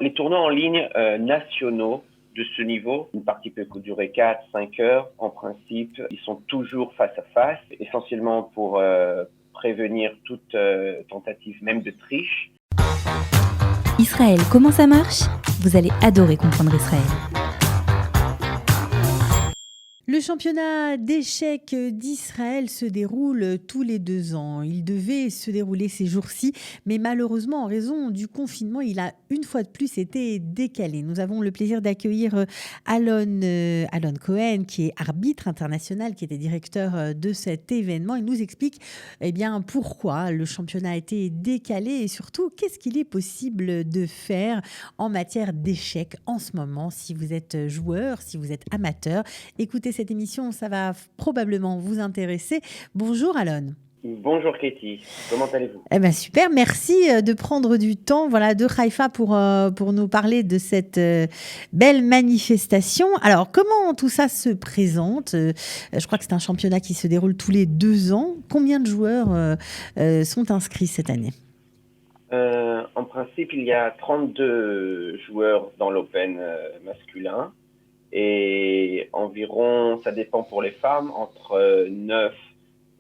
Les tournois en ligne nationaux de ce niveau, une partie peut durer 4-5 heures. En principe, ils sont toujours face à face, essentiellement pour prévenir toute tentative même de triche. Israël, comment ça marche? Vous allez adorer comprendre Israël. Le championnat d'échecs d'Israël se déroule tous les 2 ans. Il devait se dérouler ces jours-ci, mais malheureusement, en raison du confinement, il a une fois de plus été décalé. Nous avons le plaisir d'accueillir Alon Cohen, qui est arbitre international, qui était directeur de cet événement. Il nous explique pourquoi le championnat a été décalé et surtout, qu'est-ce qu'il est possible de faire en matière d'échecs en ce moment, si vous êtes joueur, si vous êtes amateur. Écoutez cette émission, ça va probablement vous intéresser. Bonjour Alon. Bonjour Katie, comment allez-vous? Super, merci de prendre du temps de Haïfa pour nous parler de cette belle manifestation. Alors, comment tout ça se présente? Je crois que c'est un championnat qui se déroule tous les 2 ans. Combien de joueurs sont inscrits cette année? En principe, il y a 32 joueurs dans l'Open masculin. Et environ, ça dépend pour les femmes, entre 9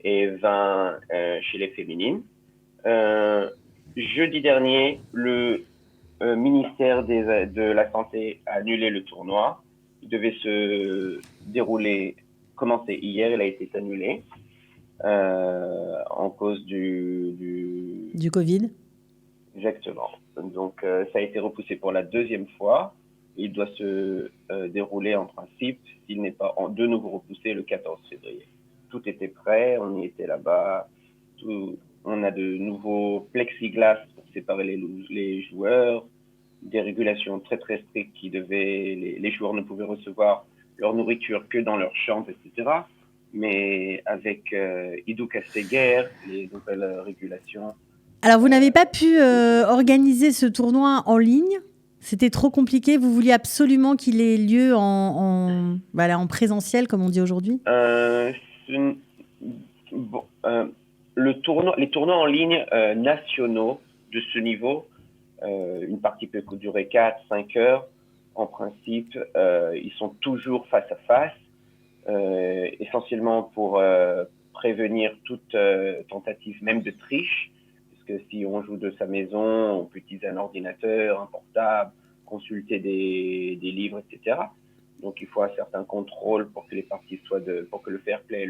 et 20 chez les féminines. Jeudi dernier, le ministère de la Santé a annulé le tournoi. Il devait se commencer hier, il a été annulé en cause du Covid. Exactement. Donc, ça a été repoussé pour la 2e fois. Il doit se dérouler en principe, s'il n'est pas de nouveau repoussé, le 14 février. Tout était prêt, on y était là-bas. On a de nouveaux plexiglas pour séparer les joueurs, des régulations très très strictes les joueurs ne pouvaient recevoir leur nourriture que dans leur chambre, etc. Mais avec Idou Kasseguer, les nouvelles régulations. Alors, vous n'avez pas pu organiser ce tournoi en ligne ? C'était trop compliqué? Vous vouliez absolument qu'il ait lieu en présentiel, comme on dit aujourd'hui? Les tournois en ligne nationaux de ce niveau, une partie peut durer 4-5 heures. En principe, ils sont toujours face à face, essentiellement pour prévenir toute tentative même de triche. Que si on joue de sa maison, on peut utiliser un ordinateur, un portable, consulter des livres, etc. Donc il faut un certain contrôle pour que les parties pour que le fair play,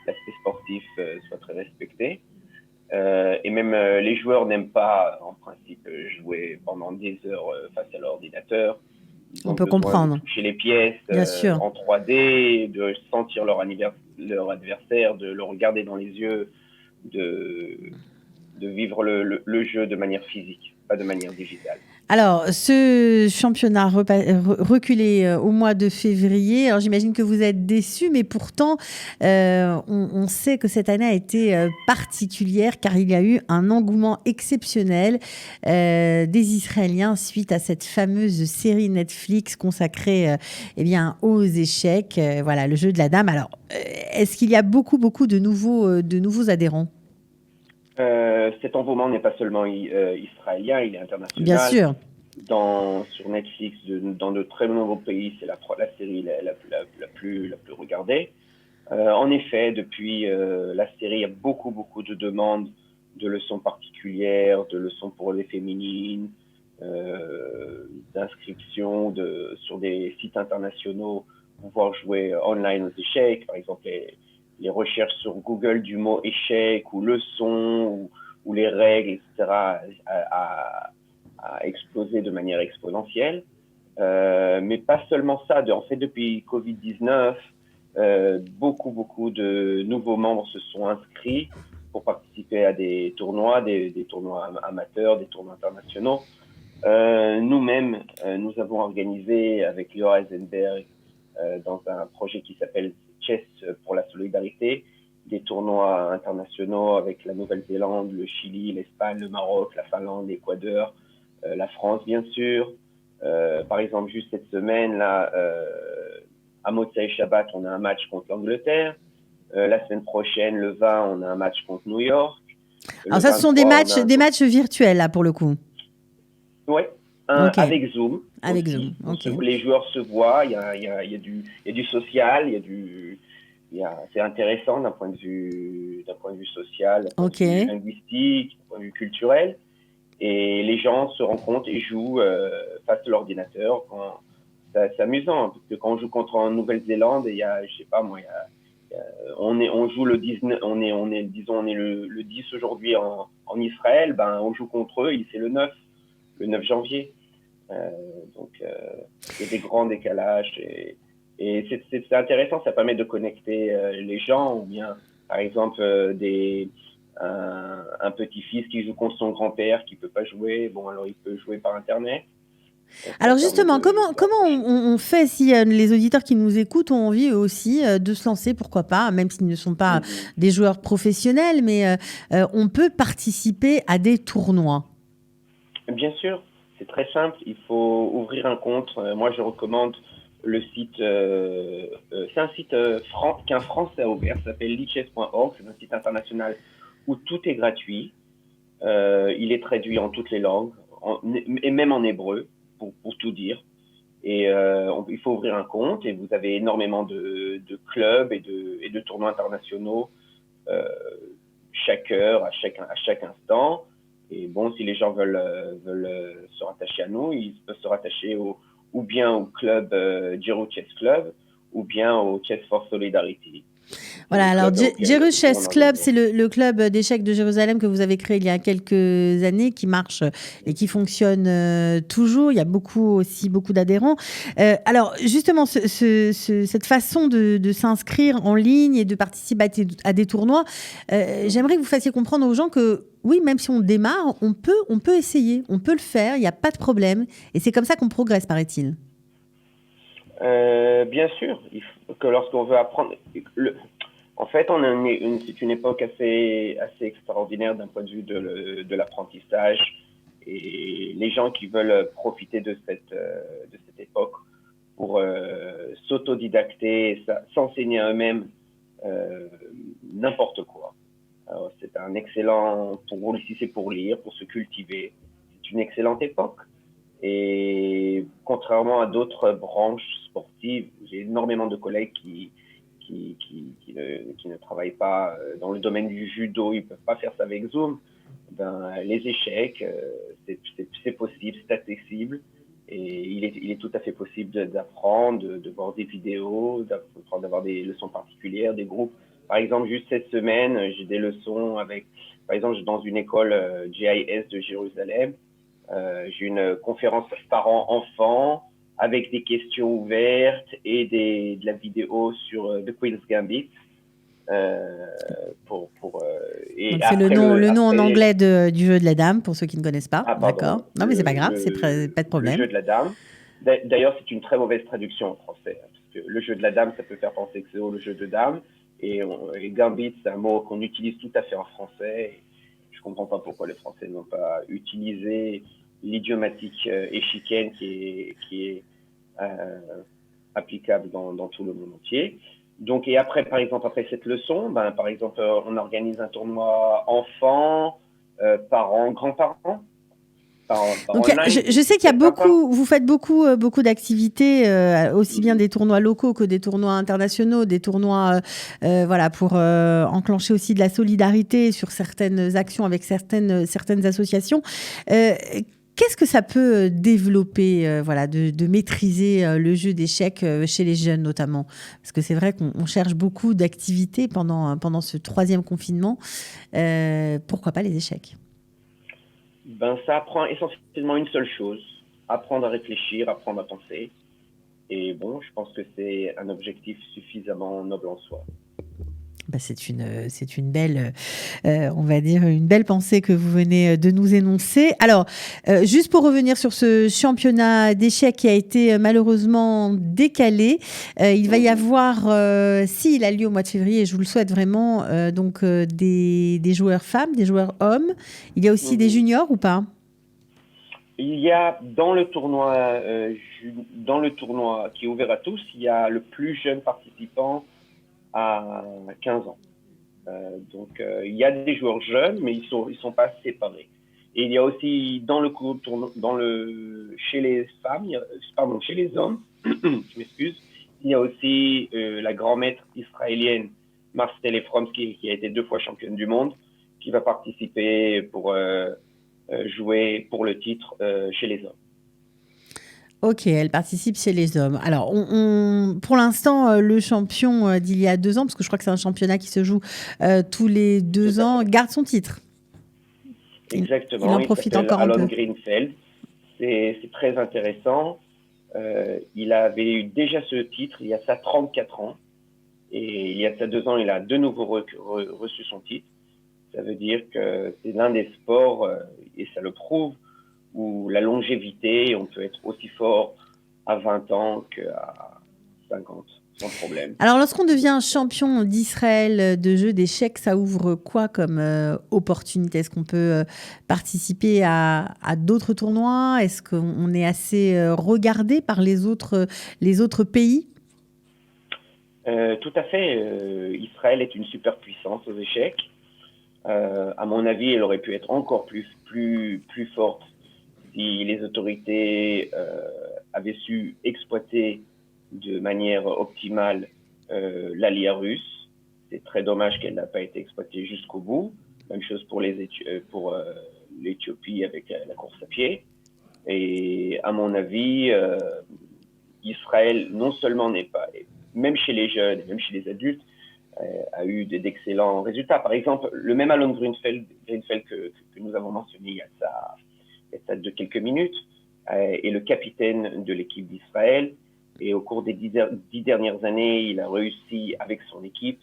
l'aspect sportif soit très respecté. Et même les joueurs n'aiment pas, en principe, jouer pendant des heures face à l'ordinateur. On peut comprendre. De toucher les pièces en 3D, de sentir leur adversaire, de le regarder dans les yeux, de vivre le jeu de manière physique, pas de manière digitale. Alors, ce championnat reculé au mois de février, alors j'imagine que vous êtes déçus, mais pourtant, on sait que cette année a été particulière car il y a eu un engouement exceptionnel des Israéliens suite à cette fameuse série Netflix consacrée aux échecs, le jeu de la dame. Alors, est-ce qu'il y a beaucoup de nouveaux adhérents? Cet engouement n'est pas seulement israélien, il est international. Bien sûr. Sur Netflix, dans de très nombreux pays, c'est la série la plus regardée. En effet, depuis la série, il y a beaucoup de demandes de leçons particulières, de leçons pour les féminines, d'inscriptions sur des sites internationaux pour pouvoir jouer online aux échecs. Par exemple, les recherches sur Google du mot échec ou leçon ou les règles, etc., a explosé de manière exponentielle. Mais pas seulement ça. En fait, depuis Covid-19, beaucoup de nouveaux membres se sont inscrits pour participer à des tournois, des tournois amateurs, des tournois internationaux. Nous-mêmes, nous avons organisé avec Lior Eisenberg dans un projet qui s'appelle Chess pour la solidarité, des tournois internationaux avec la Nouvelle-Zélande, le Chili, l'Espagne, le Maroc, la Finlande, l'Équateur, la France bien sûr. Par exemple, juste cette semaine, là, à Motsai Shabbat, on a un match contre l'Angleterre. La semaine prochaine, le 20, on a un match contre New York. Alors ça, ce sont des matchs virtuels là pour le coup. Oui, Ok, Avec Zoom avec Zoom. aussi. Ok. Les joueurs se voient, il y a du social, c'est intéressant d'un point de vue social, d'un point de Ok. vue linguistique, d'un point de vue culturel. Et les gens se rencontrent et jouent face à l'ordinateur. C'est amusant, parce que quand on joue contre en Nouvelle-Zélande, il y a, je sais pas moi, on joue le 19, disons, on est le 10 aujourd'hui en Israël, ben, on joue contre eux, c'est le 9 janvier. Euh, il y a des grands décalages et c'est intéressant, ça permet de connecter les gens, ou bien, par exemple, un petit-fils qui joue contre son grand-père qui peut pas jouer, bon, alors il peut jouer par Internet. Ça Alors permet justement, de comment rapprocher. on fait si les auditeurs qui nous écoutent ont envie eux aussi de se lancer, pourquoi pas, même s'ils ne sont pas Mhm. des joueurs professionnels, mais on peut participer à des tournois. Bien sûr, c'est très simple. Il faut ouvrir un compte. Moi, je recommande le site. C'est un site qu'un Français a ouvert. Ça s'appelle lichess.org. C'est un site international où tout est gratuit. Il est traduit en toutes les langues, et même en hébreu, pour tout dire. Et il faut ouvrir un compte et vous avez énormément de clubs et de tournois internationaux euh, chaque heure, à chaque instant. Et bon, si les gens veulent se rattacher à nous, ils peuvent se rattacher ou bien au club Giro Chess Club ou bien au Chess for Solidarity. C'est Voilà, les alors clubs où Chess on Club, organise. c'est le club d'échecs de Jérusalem que vous avez créé il y a quelques années, qui marche et qui fonctionne toujours. Il y a beaucoup d'adhérents. Alors justement, cette façon de s'inscrire en ligne et de participer à des tournois, j'aimerais que vous fassiez comprendre aux gens que oui, même si on démarre, on peut essayer, on peut le faire, il n'y a pas de problème. Et c'est comme ça qu'on progresse, paraît-il. Bien sûr, il faut que lorsqu'on veut apprendre, en fait, c'est une époque assez extraordinaire d'un point de vue de l'apprentissage et les gens qui veulent profiter de cette époque pour s'autodidacter, s'enseigner à eux-mêmes euh, n'importe quoi. Alors, c'est un excellent, si c'est pour lire, pour se cultiver, c'est une excellente époque. Et contrairement à d'autres branches sportives, j'ai énormément de collègues qui ne travaillent pas dans le domaine du judo, ils ne peuvent pas faire ça avec Zoom. Ben, les échecs, c'est possible, c'est accessible. Et il est tout à fait possible d'apprendre, de voir des vidéos, d'avoir des leçons particulières, des groupes. Par exemple, juste cette semaine, j'ai des leçons par exemple, dans une école GIS de Jérusalem. J'ai une conférence parents-enfants avec des questions ouvertes et de la vidéo sur The Queen's Gambit. Euh, et Donc c'est le nom en après, anglais du jeu de la dame, pour ceux qui ne connaissent pas. ah D'accord. pardon, Non, mais c'est pas grave, pas de le problème. jeu de la dame. D'ailleurs, c'est une très mauvaise traduction en français, hein, parce que le jeu de la dame, ça peut faire penser que c'est le jeu de dame, et Gambit, c'est un mot qu'on utilise tout à fait en français. Et je comprends pas pourquoi les Français n'ont pas utilisé l'idiomatique échiquienne qui est euh, applicable dans tout le monde entier. Donc, et après, par exemple, après cette leçon, ben, par exemple, on organise un tournoi enfants, parents, grands-parents, par Donc online, je donc sais c'est qu'il y a très sympa. vous faites beaucoup d'activités, aussi bien Mhm. des tournois locaux que des tournois internationaux, des tournois, voilà, pour enclencher aussi de la solidarité sur certaines actions avec certaines associations. Euh, Qu'est-ce que ça peut développer, voilà, de maîtriser le jeu d'échecs chez les jeunes notamment? Parce que c'est vrai qu'on cherche beaucoup d'activités pendant ce troisième confinement. Pourquoi pas les échecs? Ben, ça apprend essentiellement une seule chose, apprendre à réfléchir, apprendre à penser. Et bon, je pense que c'est un objectif suffisamment noble en soi. Bah, c'est une belle, on va dire, une belle pensée que vous venez de nous énoncer. Alors, juste pour revenir sur ce championnat d'échecs qui a été malheureusement décalé, il va y Mhm. avoir, s'il a lieu au mois de février, et je vous le souhaite vraiment, donc des joueurs femmes, des joueurs hommes. Il y a aussi des Mhm. juniors ou pas? Il y a dans le tournoi qui est ouvert à tous, il y a le plus jeune participant à 15 ans. Il y a des joueurs jeunes, mais ils sont pas séparés. Et il y a aussi chez les femmes, chez les hommes, je m'excuse, il y a aussi la grand maître israélienne Marcel Efromsky, qui a été 2 fois championne du monde, qui va participer pour jouer pour le titre chez les hommes. Ok, elle participe chez les hommes. Alors, pour l'instant, le champion d'il y a 2 ans, parce que je crois que c'est un championnat qui se joue tous les 2 ans, garde son titre. Exactement. Il en profite encore un peu. Alon Greenfeld. C'est très intéressant. Il avait eu déjà ce titre il y a ça 34 ans. Et il y a ça 2 ans, il a de nouveau reçu son titre. Ça veut dire que c'est l'un des sports, et ça le prouve, où la longévité, on peut être aussi fort à 20 ans qu'à 50, sans problème. Alors, lorsqu'on devient champion d'Israël de jeux d'échecs, ça ouvre quoi comme opportunité? Est-ce qu'on peut participer à d'autres tournois? Est-ce qu'on est assez regardé par les autres pays? Tout à fait. Israël est une superpuissance aux échecs. À mon avis, elle aurait pu être encore plus forte si les autorités avaient su exploiter de manière optimale l'allié russe. C'est très dommage qu'elle n'a pas été exploitée jusqu'au bout. Même chose pour l'Éthiopie avec la course à pied. Et à mon avis, Israël non seulement n'est pas, même chez les jeunes et même chez les adultes, a eu d'excellents résultats. Par exemple, le même Alon Greenfeld que nous avons mentionné il y a ça de quelques minutes, est le capitaine de l'équipe d'Israël. Et au cours des 10 dernières années, il a réussi avec son équipe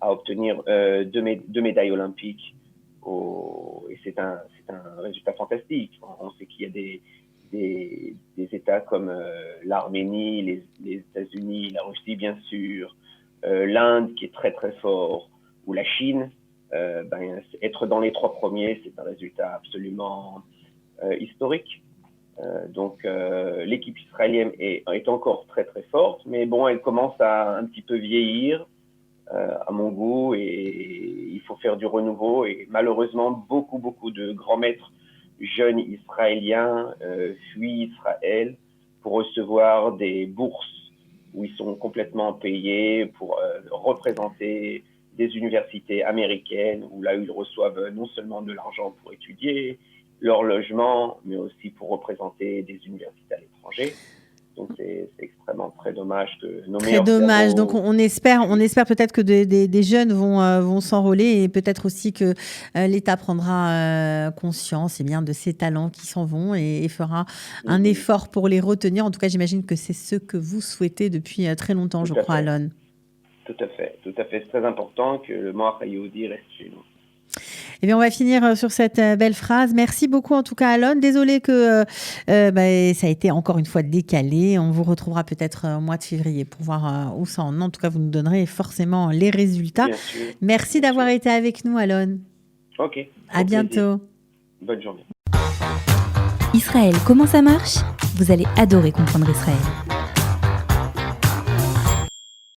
à obtenir 2 médailles olympiques. Et c'est un résultat fantastique. On sait qu'il y a des États comme l'Arménie, les États-Unis, la Russie bien sûr, l'Inde qui est très très fort, ou la Chine. Être dans les 3 premiers, c'est un résultat absolument historique. Donc l'équipe israélienne est encore très très forte, mais bon, elle commence à un petit peu vieillir à mon goût, et il faut faire du renouveau. Et malheureusement, beaucoup de grands maîtres jeunes israéliens fuient Israël pour recevoir des bourses où ils sont complètement payés pour représenter des universités américaines, où là ils reçoivent non seulement de l'argent pour étudier, leur logement, mais aussi pour représenter des universités à l'étranger. Donc c'est extrêmement très dommage que nos meilleurs dommage. cerveaux... Donc on espère peut-être que des jeunes vont s'enrôler, et peut-être aussi que l'État prendra conscience de ces talents qui s'en vont, et fera un effort pour les retenir. En tout cas, j'imagine que c'est ce que vous souhaitez depuis très longtemps, je crois, Alon. Tout à fait. C'est très important que le Moach HaYehudi reste chez nous. Eh bien, on va finir sur cette belle phrase. Merci beaucoup, en tout cas, Alon. Désolée que ça a été encore une fois décalé. On vous retrouvera peut-être au mois de février pour voir où ça en est. En tout cas, vous nous donnerez forcément les résultats. Bien sûr. Merci d'avoir été avec nous, Alon. Ok. À bientôt. Bonne journée. Israël, comment ça marche? Vous allez adorer comprendre Israël.